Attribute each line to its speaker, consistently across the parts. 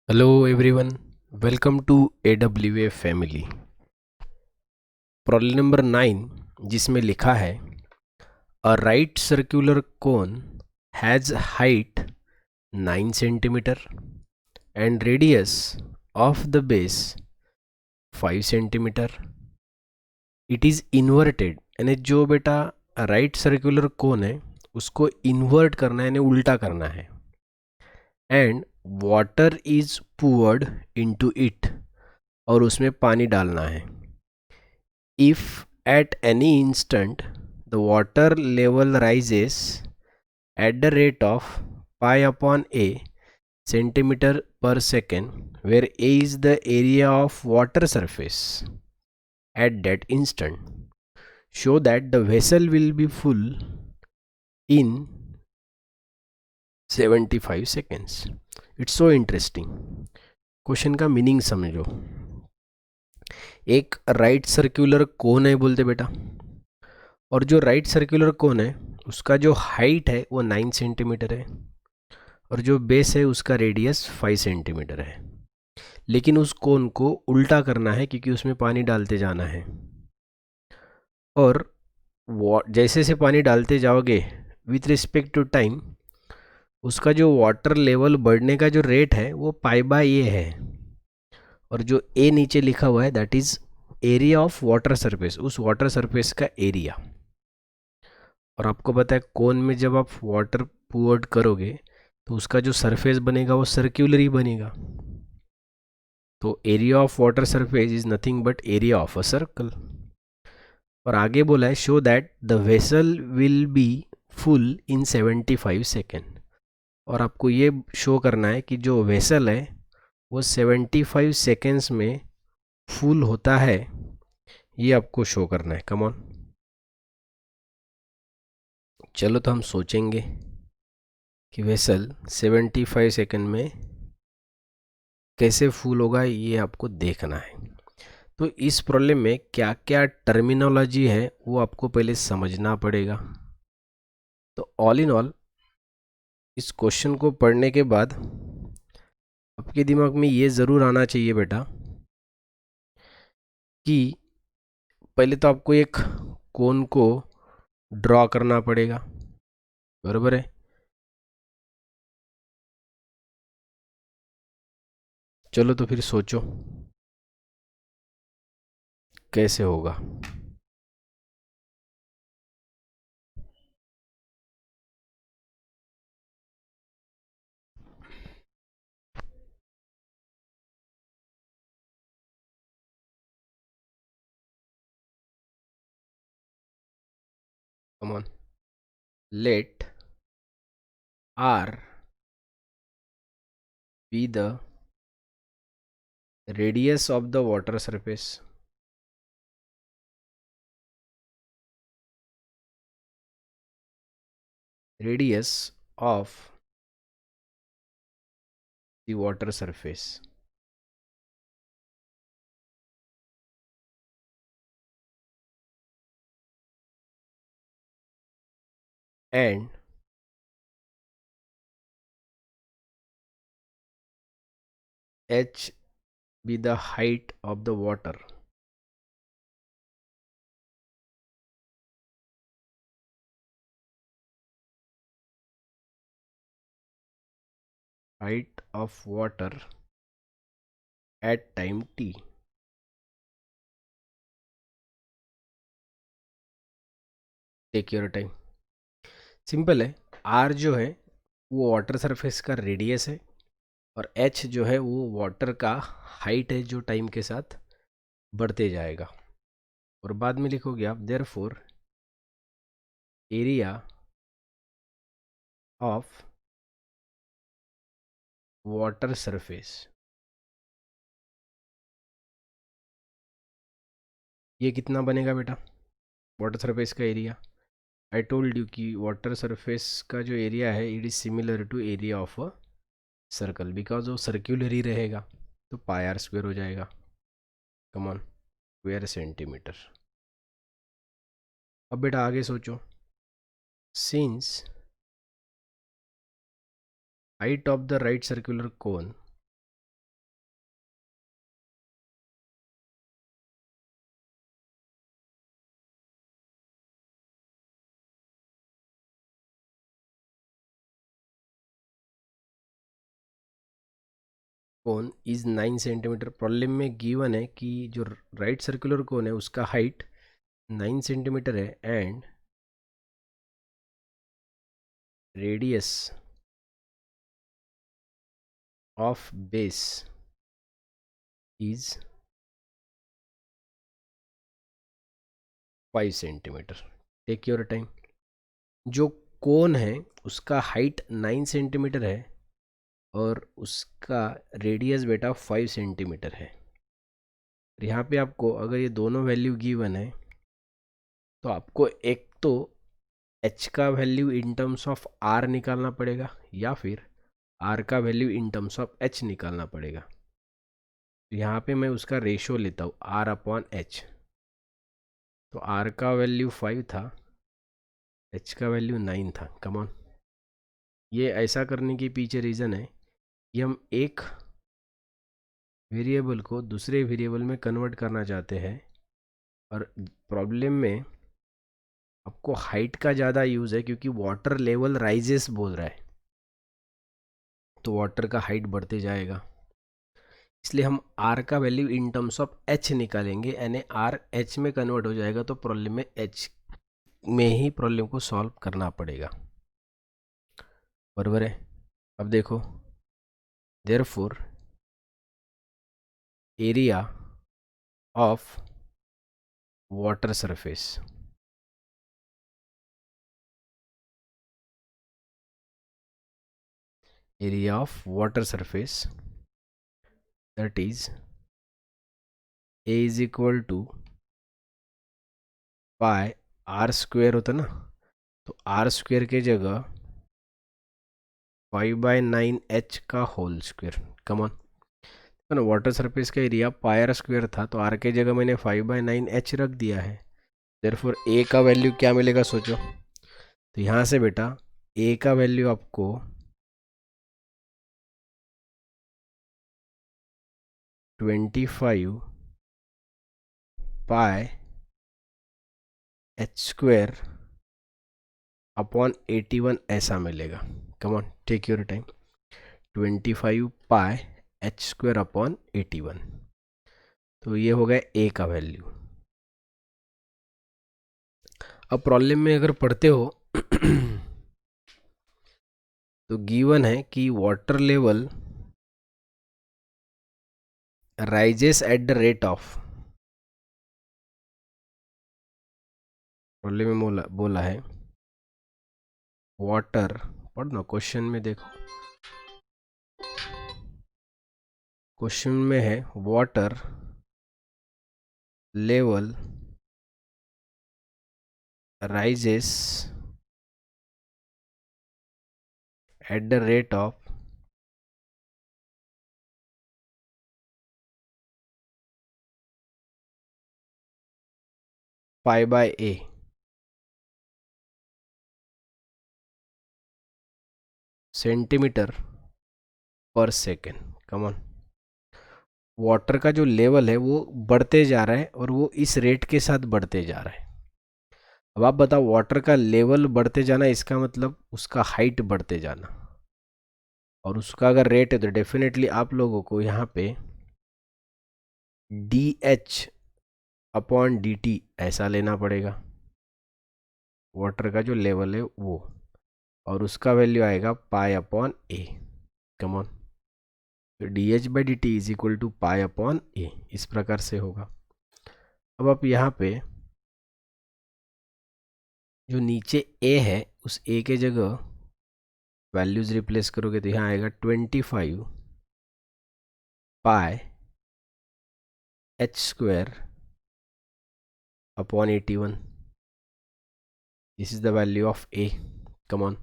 Speaker 1: Hello everyone, welcome to AWA family. Problem number 9 जिसमें लिखा है a right circular cone has height 9 centimetre and radius of the base 5 centimetre. It is inverted, यानी जो बेटा right circular cone है उसको invert करना है यानी उल्टा करना है. And water is poured into it, और उसमें पानी डालना है. If at any instant the water level rises at the rate of pi upon a centimeter per second, where a is the area of water surface at that instant, show that the vessel will be full in 75 seconds. It's so interesting. Question का meaning समझो. एक right circular cone है बोलते बेटा, और जो right circular cone है उसका जो हाइट है वो 9 सेंटीमीटर है और जो बेस है उसका रेडियस 5 सेंटीमीटर है. लेकिन उस कोन को उल्टा करना है क्योंकि उसमें पानी डालते जाना है. और जैसे से पानी डालते जाओगे विथ रिस्पेक्ट टू टाइम उसका जो वाटर लेवल बढ़ने का जो रेट है वो पाई बाय ए है. और जो ए नीचे लिखा हुआ है that is area of water surface, उस वाटर सरफेस का एरिया. और आपको पता है कोन में जब आप वाटर पोर्ड करोगे तो उसका जो सरफेस बनेगा वो सर्क्यूलर ही बनेगा. तो area of water surface is nothing but area of a circle. और आगे बोला है show that the vessel will be full in 75 second. और आपको ये शो करना है कि जो वेसल है वो 75 सेकेंड्स में फुल होता है, ये आपको शो करना है. कम ऑन, चलो तो हम सोचेंगे कि वेसल 75 सेकेंड में कैसे फुल होगा, ये आपको देखना है. तो इस प्रॉब्लम में क्या क्या टर्मिनोलॉजी है वो आपको पहले समझना पड़ेगा. तो ऑल इन ऑल इस क्वेश्चन को पढ़ने के बाद आपके दिमाग में ये ज़रूर आना चाहिए बेटा कि पहले तो आपको एक कोन को ड्रॉ करना पड़ेगा, बराबर है. चलो तो फिर सोचो कैसे होगा. Come on, let R be the radius of the water surface. Radius of the water surface. And H be the height of the water. Height of water at time t. Take your time. Simple है. R जो है वो water surface का radius है और H जो है वो वाटर का हाइट है जो टाइम के साथ बढ़ते जाएगा. और बाद में लिखोगे आप therefore area of water surface. ये कितना बनेगा बेटा वाटर सरफेस का एरिया. आई टोल्ड यू कि वाटर सरफेस का जो एरिया है it is similar to area of a circle because वो सर्क्यूलर ही रहेगा. तो पाई आर स्क्वेयर हो जाएगा. Come on, square centimetre. अब बेटा आगे सोचो. Since height of the right circular cone cone is 9 centimetre. Problem में गिवन है कि जो राइट सर्कुलर कोन है उसका हाइट 9 सेंटीमीटर है and radius of base is 5 centimetre. Take your time. जो कोन है उसका हाइट 9 सेंटीमीटर है और उसका रेडियस बेटा 5 सेंटीमीटर है। यहाँ पे आपको अगर ये दोनों वैल्यू गिवन है तो आपको एक तो h का value in terms of r निकालना पड़ेगा या फिर r का value in terms of h निकालना पड़ेगा। तो यहाँ पे मैं उसका रेशो लेता हूँ r/h। तो r का वैल्यू 5 था, h का वैल्यू 9 था। कम ऑन, ये ऐसा करने के पीछे रीज़न है कि हम एक वेरिएबल को दूसरे वेरिएबल में कन्वर्ट करना चाहते हैं और प्रॉब्लम में आपको हाइट का ज़्यादा यूज़ है क्योंकि वाटर लेवल राइजेस बोल रहा है, तो वाटर का हाइट बढ़ते जाएगा। इसलिए हम r का value in terms of h निकालेंगे, यानी r h में कन्वर्ट हो जाएगा तो प्रॉब्लम में h में ही प्रॉब्लम को सॉल्व करना पड़ेगा। बराबर है। अब देखो, therefore area of water surface that is A is equal to pi r square होता ना, तो r स्क्वेयर के जगह 5/9h का होल स्क्वेयर। कम ऑन, तो ना वाटर सरफेस का एरिया पाई r स्क्वेयर था तो r के जगह मैंने 5/9h रख दिया है। देयरफॉर a का वैल्यू क्या मिलेगा सोचो। तो यहाँ से बेटा a का वैल्यू आपको 25 पाई h स्क्वेयर अपॉन 81 ऐसा मिलेगा। Come on, take your time. 25 pi h square upon 81, तो ये हो गया a का वैल्यू। अब प्रॉब्लम में अगर पढ़ते हो तो गिवन है कि water level rises at the rate of, problem में बोला है वाटर, पढ़ना क्वेश्चन में देखो, क्वेश्चन में है water level rises at the rate of 5/a centimetre पर सेकेंड। कम ऑन, वाटर का जो लेवल है वो बढ़ते जा रहा है और वो इस रेट के साथ बढ़ते जा रहा है। अब आप बताओ, वाटर का लेवल बढ़ते जाना इसका मतलब उसका हाइट बढ़ते जाना, और उसका अगर रेट है तो डेफिनेटली आप लोगों को यहाँ पे dh/dt ऐसा लेना पड़ेगा, वाटर का जो लेवल है वो, और उसका वैल्यू आएगा पाई/a। कम ऑन, तो dh/dt इज इक्वल टू पाई/a, इस प्रकार से होगा। अब आप यहाँ पे जो नीचे a है उस a के जगह वैल्यूज रिप्लेस करोगे तो यहाँ आएगा 25 pi h square upon 81। This is the value of a। Come on,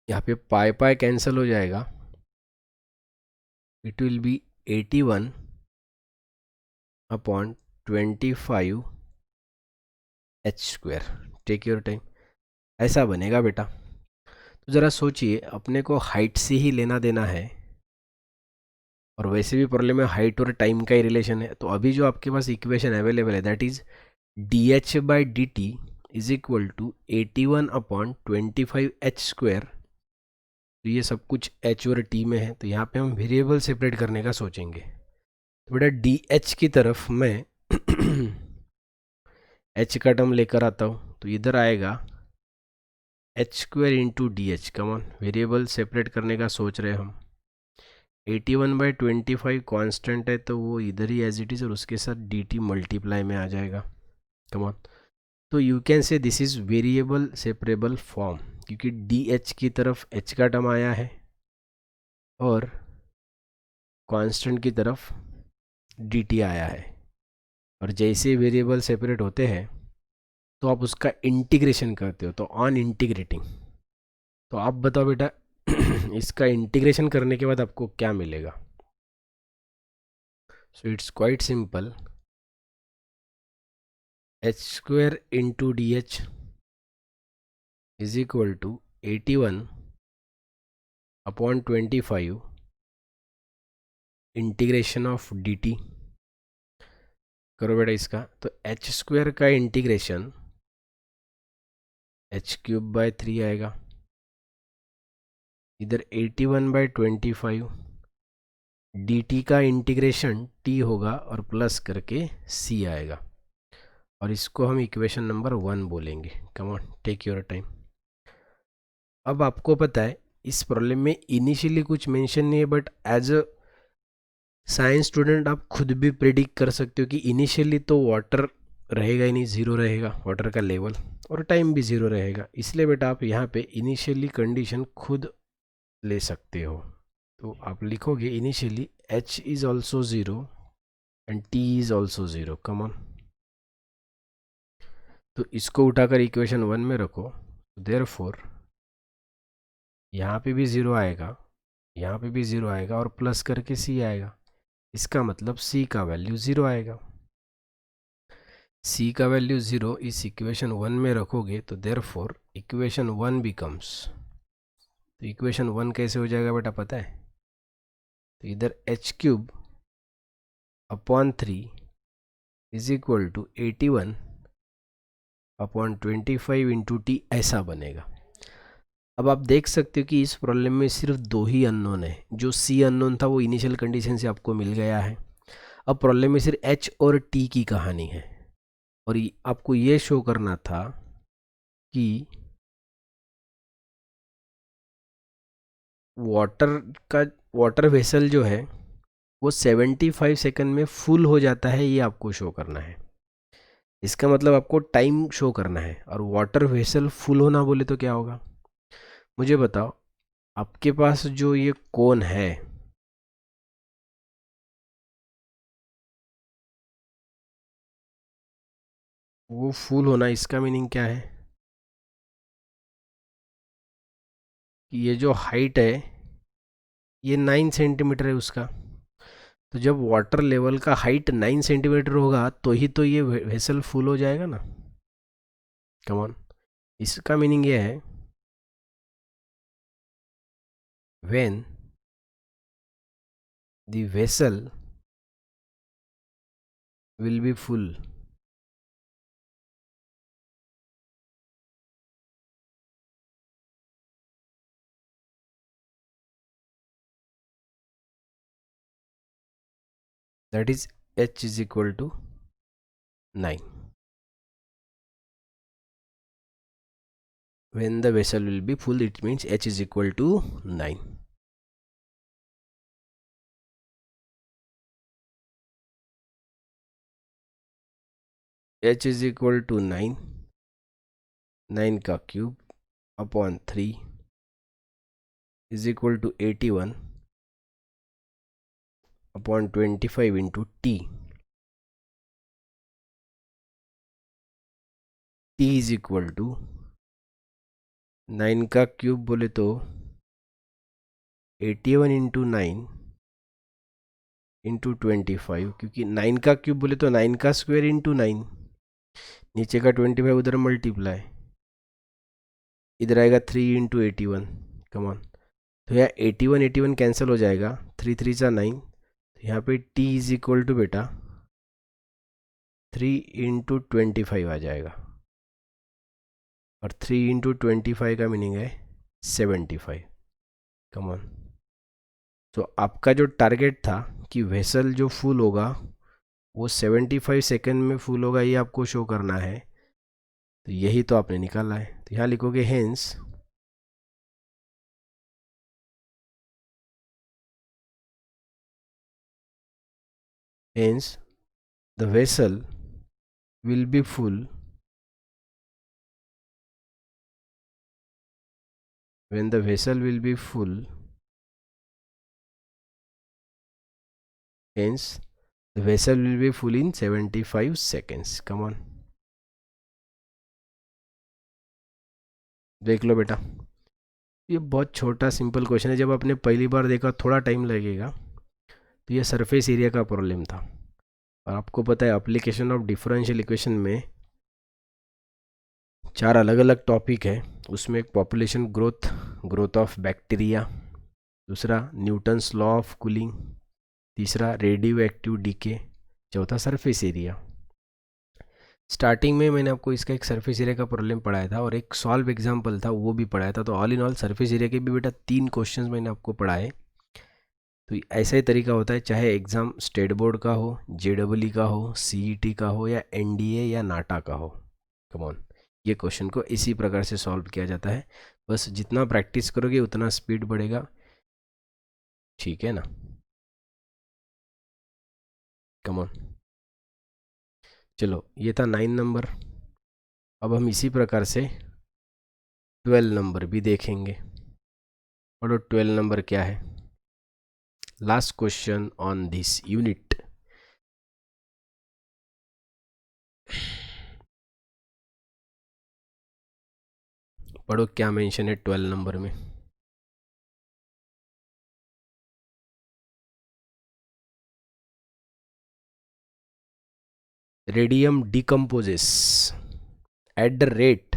Speaker 1: यहाँ पे पाई पाई कैंसिल हो जाएगा, it will be 81 upon 25 h square. Take your time, ऐसा बनेगा बेटा। तो ज़रा सोचिए, अपने को हाइट से ही लेना देना है और वैसे भी प्रॉब्लम में हाइट और टाइम का ही रिलेशन है। तो अभी जो आपके पास इक्वेशन अवेलेबल है that is dh/dt is equal to 81 upon 25 h square तो ये सब कुछ एच और टी में है, तो यहाँ पे हम वेरिएबल सेपरेट करने का सोचेंगे। तो बेटा डी एच की तरफ मैं एच का टर्म लेकर आता हूँ, तो इधर आएगा H square into D H. Come on, variable separate करने का सोच रहे हम। 81/25 कांस्टेंट है, तो वो इधर ही एज इट इज़ और उसके साथ डी टी मल्टीप्लाई में आ जाएगा। कमॉन, तो you can say this is variable separable form, क्योंकि डी एच की तरफ एच का टर्म आया है और कांस्टेंट की तरफ डी टी आया है। और जैसे वेरिएबल सेपरेट होते हैं तो आप उसका इंटीग्रेशन करते हो, तो ऑन इंटीग्रेटिंग, तो आप बताओ बेटा इसका इंटीग्रेशन करने के बाद आपको क्या मिलेगा। So it's quite simple, H square into D H is equal to 81/25 integration of D T. करो बेटा इसका, तो एच स्क्वायर का इंटीग्रेशन एच क्यूब बाय 3 आएगा, इधर 81/25 डी टी का इंटीग्रेशन टी होगा और प्लस करके सी आएगा, और इसको हम इक्वेशन नंबर 1 बोलेंगे। Come on, take your time. अब आपको पता है इस प्रॉब्लम में इनिशियली कुछ मेंशन नहीं है, but as a science student आप खुद भी प्रिडिक्ट कर सकते हो कि इनिशियली तो वाटर रहेगा ही नहीं, ज़ीरो रहेगा वाटर का लेवल, और टाइम भी ज़ीरो रहेगा। इसलिए बेटा आप यहाँ पे इनिशियली कंडीशन खुद ले सकते हो। तो आप लिखोगे initially h is also zero and t is also zero. Come on, तो इसको उठाकर इक्वेशन 1 में रखो। देयरफॉर यहाँ पे भी ज़ीरो आएगा, यहाँ पे भी ज़ीरो आएगा और प्लस करके c आएगा। इसका मतलब c का वैल्यू ज़ीरो आएगा। c का वैल्यू ज़ीरो इस इक्वेशन 1 में रखोगे, तो देयरफॉर इक्वेशन 1 बिकम्स, तो इक्वेशन 1 कैसे हो जाएगा बेटा पता है? तो इधर h³ upon 3 is equal to 81/25 into T ऐसा बनेगा। अब आप देख सकते हो कि इस प्रॉब्लम में सिर्फ दो ही अननोन है, जो सी अननोन था वो इनिशियल कंडीशन से आपको मिल गया है। अब प्रॉब्लम में सिर्फ एच और टी की कहानी है, और आपको ये शो करना था कि वाटर वेसल जो है वो 75 सेकंड में फुल हो जाता है, ये आपको शो करना है। इसका मतलब आपको टाइम शो करना है, और वाटर वेसल फुल होना बोले तो क्या होगा मुझे बताओ। आपके पास जो ये कोन है वो फुल होना, इसका मीनिंग क्या है कि ये जो हाइट है ये 9 सेंटीमीटर है उसका। तो जब वाटर लेवल का हाइट 9 सेंटीमीटर होगा तो ही तो ये वेसल फुल हो जाएगा ना। कम ऑन, इसका मीनिंग ये है when the vessel will be full, that is h is equal to 9. When the vessel will be full, it means h is equal to 9. h is equal to 9, 9 का cube upon 3 is equal to 81/25 into t। t is equal to 9 का cube बोले तो 81 into 9 into 25, क्योंकि 9 का cube बोले तो 9 का square into 9, नीचे का 25 उधर मल्टीप्लाई, इधर आएगा 3 इंटू 81। कम ऑन, तो यहाँ 81 कैंसिल हो जाएगा, 3 3 सा 9, तो यहाँ पे t इज इक्वल टू बेटा 3 इंटू 25 आ जाएगा, और 3 इंटू 25 का मीनिंग है 75। Come on. तो आपका जो टारगेट था कि वेसल जो फुल होगा वो 75 सेकेंड में फुल होगा, ये आपको शो करना है, तो यही तो आपने निकाला है। तो यहाँ लिखोगे hence the vessel will be full when the vessel will be full, hence the vessel will be full in 75 seconds. come on, देख लो बेटा, ये बहुत छोटा सिंपल क्वेश्चन है। जब आपने पहली बार देखा थोड़ा टाइम लगेगा। तो ये सरफेस एरिया का प्रॉब्लम था। और आपको पता है एप्लीकेशन ऑफ डिफरेंशियल इक्वेशन में 4 अलग अलग टॉपिक है। उसमें एक population growth, growth of bacteria, दूसरा न्यूटन्स लॉ ऑफ कूलिंग, तीसरा रेडियो एक्टिव डीके, चौथा सरफेस एरिया। स्टार्टिंग में मैंने आपको इसका एक सरफेस एरिया का प्रॉब्लम पढ़ाया था और एक सॉल्व एग्जाम्पल था वो भी पढ़ाया था। तो all in all surface area के भी बेटा 3 क्वेश्चंस मैंने आपको पढ़ाए। तो ऐसा ही तरीका होता है, चाहे एग्ज़ाम स्टेट बोर्ड का हो, जेडब्ल्यू का हो, सीईटी का हो, या एनडीए या नाटा का हो। कम ऑन, ये क्वेश्चन को इसी प्रकार से सॉल्व किया जाता है। बस जितना प्रैक्टिस करोगे उतना स्पीड बढ़ेगा, ठीक है ना। कम ऑन, चलो ये था 9 नंबर। अब हम इसी प्रकार से 12 नंबर भी देखेंगे। और 12 नंबर क्या है? Last question on this unit. पढ़ो क्या मेंशन है 12 नंबर में। Radium decomposes at the rate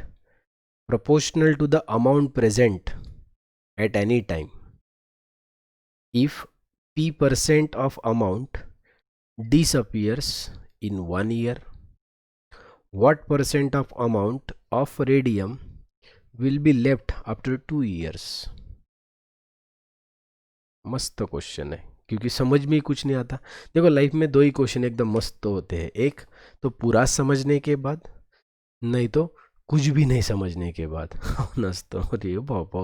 Speaker 1: proportional to the amount present at any time if p% of amount disappears in 1 year. What percent of amount of radium will be left after 2 years? मस्त question है, क्योंकि समझ में ही कुछ नहीं आता। देखो life में 2 ही क्वेश्चन एकदम मस्त होते हैं, एक तो पूरा समझने के बाद, नहीं तो कुछ भी नहीं समझने के बाद। नसतो रे बापा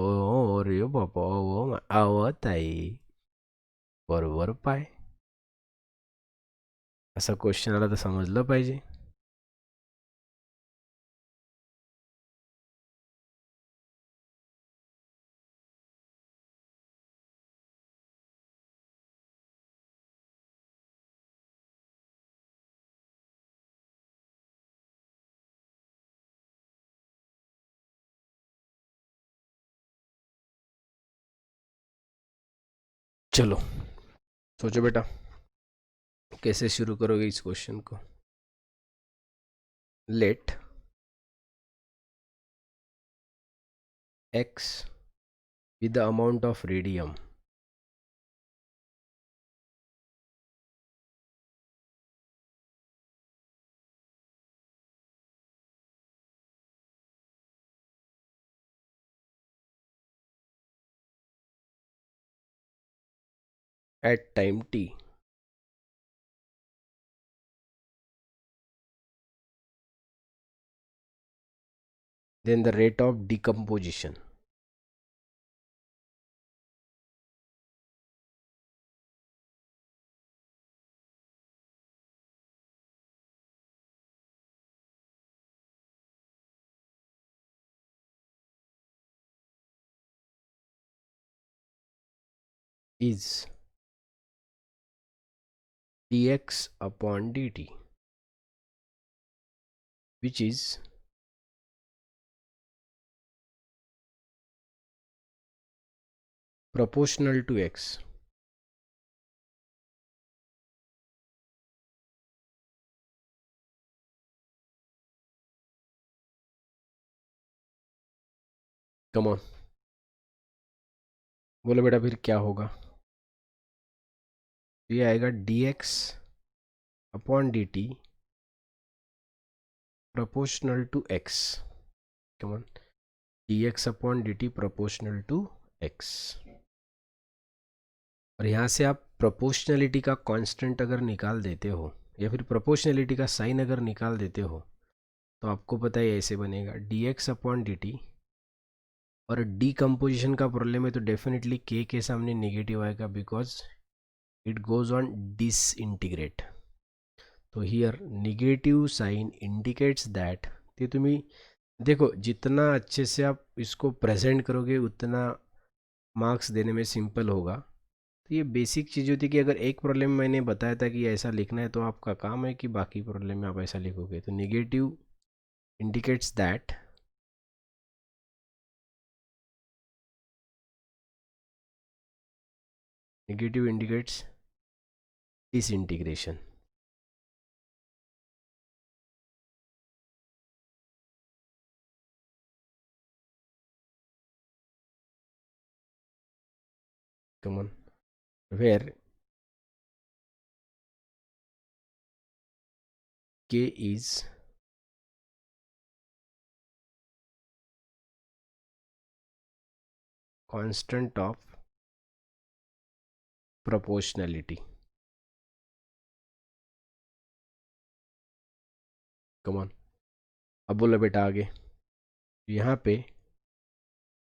Speaker 1: आवत आहे बरोबर पाय, असा क्वेश्चन आला तर समजलं पाहिजे। चलो सोचो बेटा, कैसे शुरू करोगे इस क्वेश्चन को। Let x with the amount of radium at time t, then the rate of decomposition is dx upon dt, which is proportional to x. Come on, बोलो बेटा फिर क्या होगा। ये आएगा dx upon dt proportional to x. come on, dx upon dt proportional to x. और यहाँ से आप प्रोपोर्शनलिटी का कांस्टेंट अगर निकाल देते हो या फिर प्रोपोर्शनलिटी का साइन अगर निकाल देते हो तो आपको पता है ऐसे बनेगा dx अपॉन dt। और डीकम्पोजिशन का प्रॉब्लम है तो डेफिनेटली के सामने नेगेटिव आएगा because it goes on disintegrate. तो here negative sign indicates that, ते तुम्ही देखो जितना अच्छे से आप इसको प्रेजेंट करोगे उतना मार्क्स देने में सिंपल होगा। तो ये बेसिक चीज़ होती है कि अगर एक प्रॉब्लम मैंने बताया था कि ऐसा लिखना है तो आपका काम है कि बाकी प्रॉब्लम में आप ऐसा लिखोगे। तो negative indicates that negative indicates disintegration. come on where k is constant of proportionality। come on अब बोलो बेटा आगे। यहाँ पे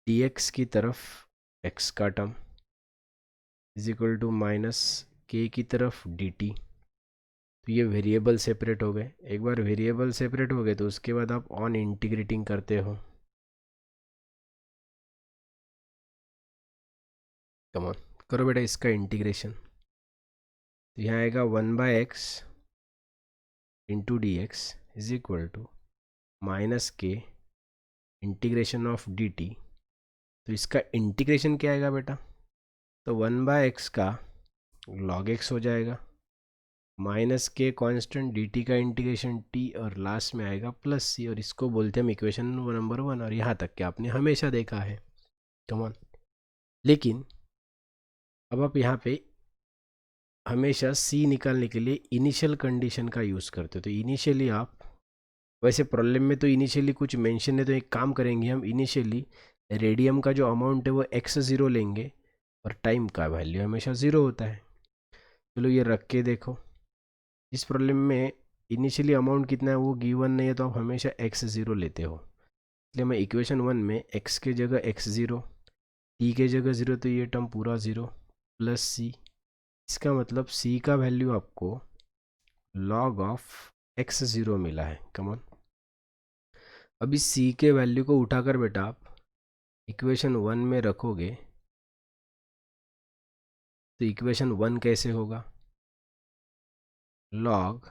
Speaker 1: dx की तरफ x का term is equal to minus K की तरफ dt। तो ये वेरिएबल सेपरेट हो गए। एक बार वेरिएबल सेपरेट हो गए तो उसके बाद आप ऑन इंटीग्रेटिंग करते हो। कम ऑन करो बेटा इसका इंटीग्रेशन। तो यहाँ आएगा 1/x into D X is equal to minus K integration of D T. तो इसका इंटीग्रेशन क्या आएगा बेटा, तो 1/x का log x हो जाएगा माइनस के कांस्टेंट डी टी का इंटीग्रेशन टी और लास्ट में आएगा प्लस सी, और इसको बोलते हैं हम इक्वेशन नंबर 1। और यहाँ तक कि आपने हमेशा देखा है। Come on. लेकिन अब आप यहाँ पे हमेशा सी निकालने के लिए इनिशियल कंडीशन का यूज़ करते हो। तो इनिशियली आप, वैसे प्रॉब्लम में तो इनिशियली कुछ मेंशन है तो एक काम करेंगे हम, इनिशियली रेडियम का जो अमाउंट है वो x0 लेंगे और टाइम का वैल्यू हमेशा 0 होता है। चलो ये रख के देखो। इस प्रॉब्लम में इनिशियली अमाउंट कितना है वो गिवन नहीं है तो आप हमेशा x0 लेते हो। इसलिए मैं इक्वेशन 1 में x के जगह x0, t के जगह 0 तो ये टर्म पूरा 0 प्लस सी। इसका मतलब c का वैल्यू आपको log ऑफ x0 मिला है। कमॉन अभी c के वैल्यू को उठाकर बेटा आप इक्वेशन 1 में रखोगे तो इक्वेशन 1 कैसे होगा, log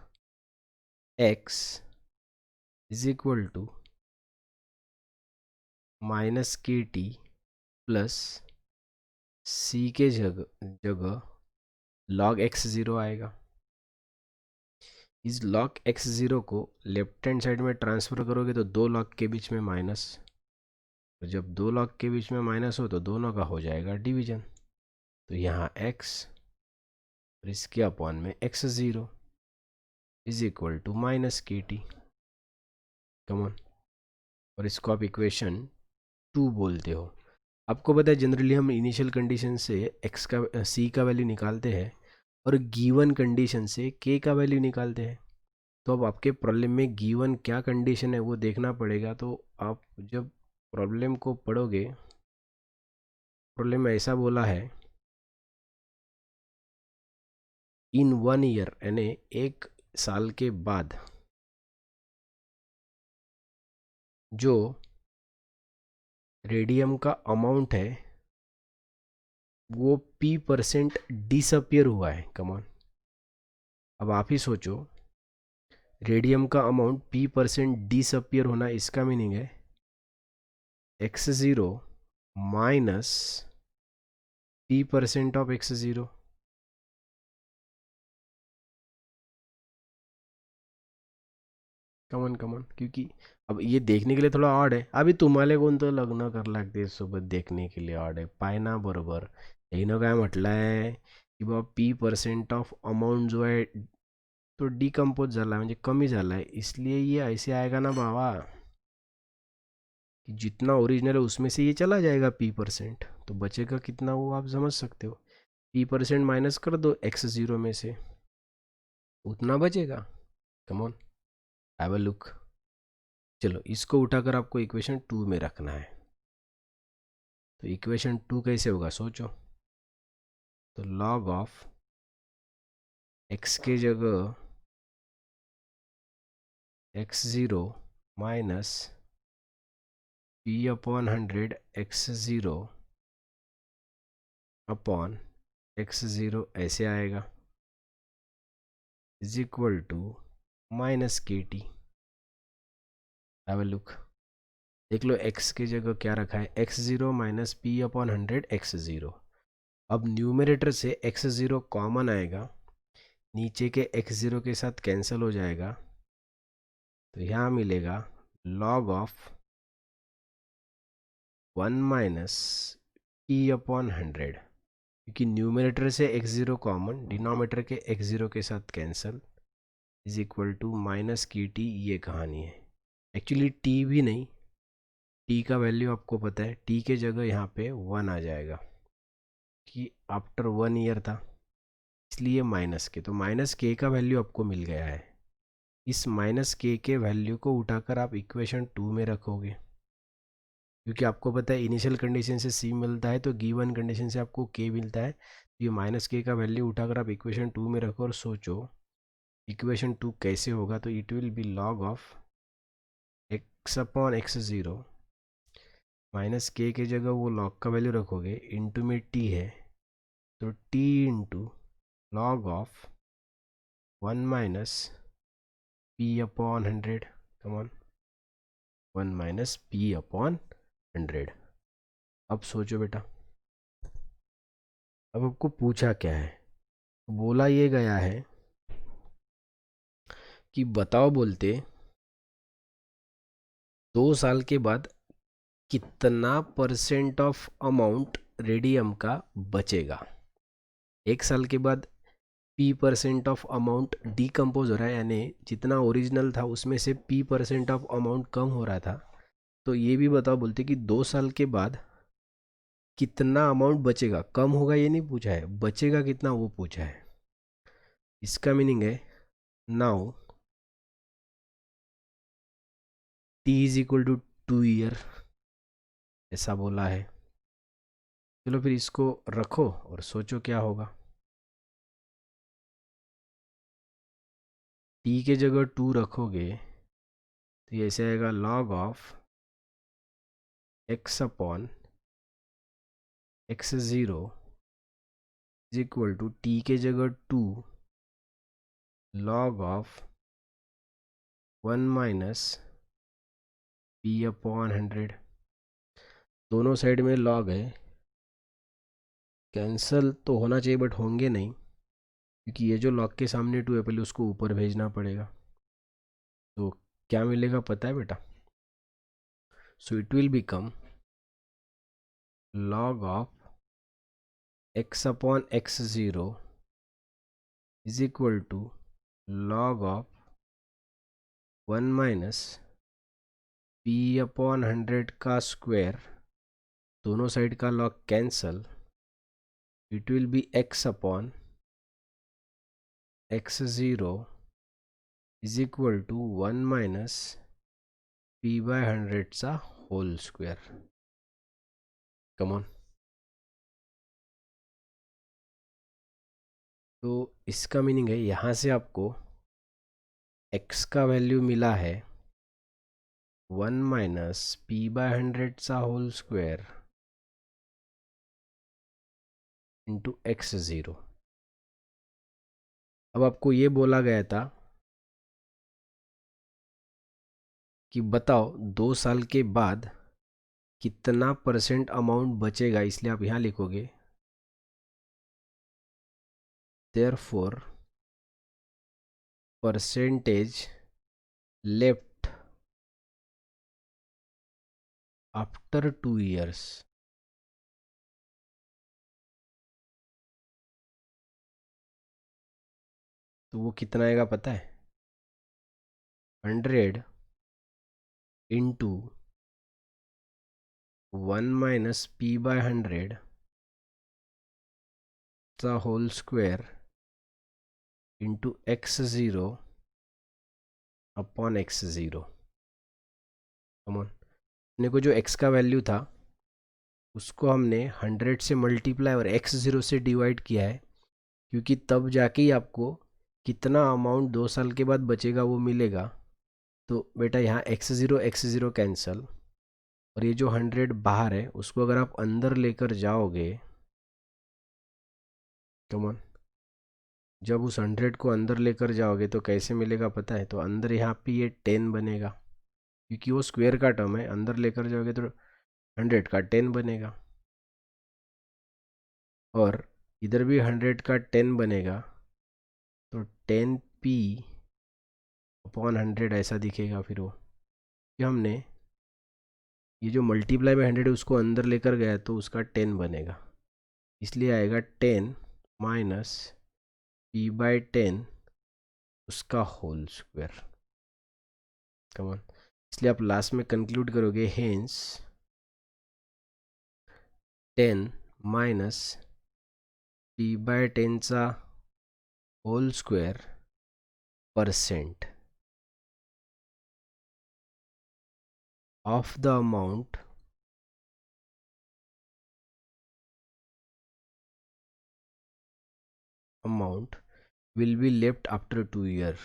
Speaker 1: x is equal to minus K T plus C के जगह log x0 आएगा। इस log x0 को लेफ्ट हैंड साइड में ट्रांसफ़र करोगे तो 2 log के बीच में माइनस, तो जब 2 log के बीच में माइनस हो तो दोनों का हो जाएगा डिवीजन। तो यहाँ x और इसके अपॉन में x0 is equal to minus K T. Come on और इसको आप इक्वेशन 2 बोलते हो। आपको पता है जनरली हम इनिशियल कंडीशन से x का c का वैल्यू निकालते हैं और गिवन कंडीशन से k का वैल्यू निकालते हैं। तो अब आपके प्रॉब्लम में गिवन क्या कंडीशन है वो देखना पड़ेगा। तो आप जब प्रॉब्लम को पढ़ोगे, प्रॉब्लम में ऐसा बोला है इन 1 ईयर यानी 1 साल के बाद जो रेडियम का अमाउंट है वो p% डिसअपियर हुआ है। कमॉन अब आप ही सोचो, रेडियम का अमाउंट p% डिसअपियर होना, इसका मीनिंग है x0 minus p% of x0। कमन कमन क्योंकि अब ये देखने के लिए थोडा ऑड आहे। अभी तुम्हाला कोणतं लग्न करावं लागते सोबत देखने के लिए ऑड आहे पाय ना बरोबर। येनं काय म्हटलं आहे की बाबा p% ऑफ अमाउंट जो है तो डिकम्पोज झाला म्हणजे कमी झाला है, इसलिए ये ऐसे आएगा ना बाबा कि जितना ओरिजिनल है उसमें से ये चला जाएगा p%, तो बचेगा कितना वो आप समझ सकते हो। p% माइनस कर दो x0 में से, उतना बचेगा। Come on, have a look. चलो इसको उठाकर आपको इक्वेशन 2 में रखना है। तो इक्वेशन 2 कैसे होगा सोचो। तो लॉग ऑफ x के जगह x0 minus p/100 x0 upon x0 ऐसे आएगा, is equal to minus KT। Have a look, देख लो x की जगह क्या रखा है, x0 माइनस p/100 x0। अब न्यूमरेटर से x0 कॉमन आएगा, नीचे के x0 के साथ कैंसिल हो जाएगा, तो यहाँ मिलेगा log ऑफ 1 माइनस p/100, क्योंकि न्यूमरेटर से x0 कॉमन, डिनोमिनेटर के x0 के साथ cancel, is equal to minus KT। ये कहानी है। एक्चुअली t भी नहीं, t का वैल्यू आपको पता है, t के जगह यहाँ पे 1 आ जाएगा कि आफ्टर 1 ईयर था, इसलिए माइनस के, तो माइनस k का वैल्यू आपको मिल गया है। इस माइनस k के वैल्यू को उठाकर आप इक्वेशन 2 में रखोगे, क्योंकि आपको पता है इनिशियल कंडीशन से c मिलता है, तो गिवन कंडीशन से आपको k मिलता है। तो ये माइनस k का वैल्यू उठाकर आप इक्वेशन 2 में रखो और सोचो इक्वेशन 2 कैसे होगा। तो it will B log of x/x0 minus k के जगह वो लॉग का वैल्यू रखोगे, इंटू में t है, तो t into log of 1 minus p/100। Come on, 1 minus p/100। अब सोचो बेटा, अब आपको पूछा क्या है, बोला ये गया है कि बताओ, बोलते 2 साल के बाद कितना परसेंट ऑफ अमाउंट रेडियम का बचेगा। 1 साल के बाद p% ऑफ अमाउंट डिकम्पोज हो रहा है, यानी जितना ओरिजिनल था उसमें से p% ऑफ अमाउंट कम हो रहा था। तो ये भी बताओ, बोलते कि 2 साल के बाद कितना अमाउंट बचेगा, कम होगा ये नहीं पूछा है, बचेगा कितना वो पूछा है। इसका मीनिंग है now t is equal to 2 year, ऐसा बोला है। चलो फिर इसको रखो और सोचो क्या होगा। t के जगह 2 रखोगे तो ये ऐसे आएगा log of x upon x0 is equal to t के जगह 2 log ऑफ 1 माइनस p/100। दोनों साइड में log है, कैंसल तो होना चाहिए बट होंगे नहीं, क्योंकि ये जो log के सामने 2 है पहले उसको ऊपर भेजना पड़ेगा। तो क्या मिलेगा पता है बेटा, so it will become log of x upon x0 is equal to log of 1 minus p/100 का स्क्वायर, दोनों साइड का log cancel, it will be x upon x0 is equal to 1 minus p/100 चा whole square. Come on, तो इसका meaning है यहाँ से आपको x का वैल्यू मिला है 1 माइनस p/100 चा होल स्क्वायर इंटू x0। अब आपको ये बोला गया था कि बताओ 2 साल के बाद कितना परसेंट अमाउंट बचेगा, इसलिए आप यहाँ लिखोगे therefore percentage left after 2 years. तो वो कितना आएगा पता है, 100 इंटू 1 माइनस p/100 चा whole square into x0 upon x0। Come on, अपने को जो x का वैल्यू था उसको हमने 100 से मल्टीप्लाई और x0 से डिवाइड किया है, क्योंकि तब जाके ही आपको कितना अमाउंट 2 साल के बाद बचेगा वो मिलेगा। तो बेटा यहाँ x0 कैंसल, और ये जो 100 बाहर है उसको अगर आप अंदर लेकर जाओगे, कमॉन, जब उस 100 को अंदर लेकर जाओगे तो कैसे मिलेगा पता है? तो अंदर यहाँ पे ये 10 बनेगा, क्योंकि वो स्क्वायर का टर्म है, अंदर लेकर जाओगे तो 100 का 10 बनेगा, और इधर भी 100 का 10 बनेगा, तो 10p अपॉन 100 ऐसा दिखेगा। फिर वो कि हमने ये जो मल्टीप्लाई बाय 100 है उसको अंदर लेकर गया तो उसका 10 बनेगा, इसलिए आएगा 10 माइनस p बाय 10 उसका होल स्क्वायर। कमॉन, इसलिए आप लास्ट में कंक्लूड करोगे हेंस 10 माइनस p बाय 10 चा whole square percent of the amount will be left after 2 years।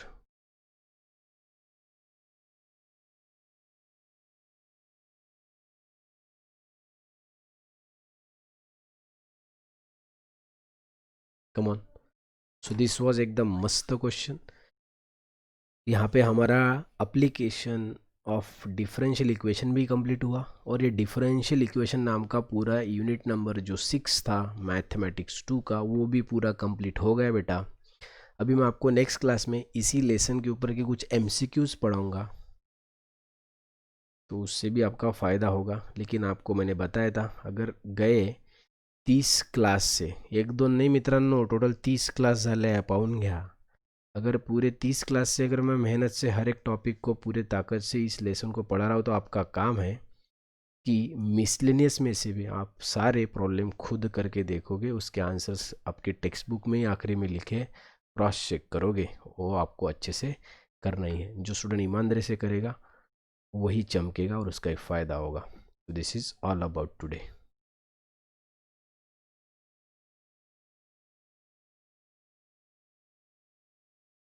Speaker 1: come on, so this was एकदम मस्त क्वेश्चन। यहाँ पे हमारा अप्लीकेशन ऑफ डिफरेंशियल इक्वेशन भी कंप्लीट हुआ, और ये डिफरेंशियल इक्वेशन नाम का पूरा यूनिट नंबर जो 6 था मैथमेटिक्स 2 का वो भी पूरा कंप्लीट हो गया बेटा। अभी मैं आपको नेक्स्ट क्लास में इसी लेसन के ऊपर के कुछ MCQs पढ़ाऊँगा, तो उससे भी आपका फ़ायदा होगा। लेकिन आपको मैंने बताया था अगर गए 30 क्लास से, 1-2 नहीं मित्रांनो, टोटल 30 क्लास झाल्या पाहून घ्या। अगर पूरे 30 क्लास से अगर मैं मेहनत से हर एक टॉपिक को पूरे ताकत से इस लेसन को पढ़ा रहा हूँ, तो आपका काम है कि मिसलेनियस में से भी आप सारे प्रॉब्लम खुद करके देखोगे, उसके आंसर्स आपके टेक्स्ट बुक में ही आखिरी में लिखे क्रॉस चेक करोगे, वो आपको अच्छे से करना ही है। जो स्टूडेंट ईमानदारी से करेगा वही चमकेगा और उसका एक फ़ायदा होगा। तो this is all about today.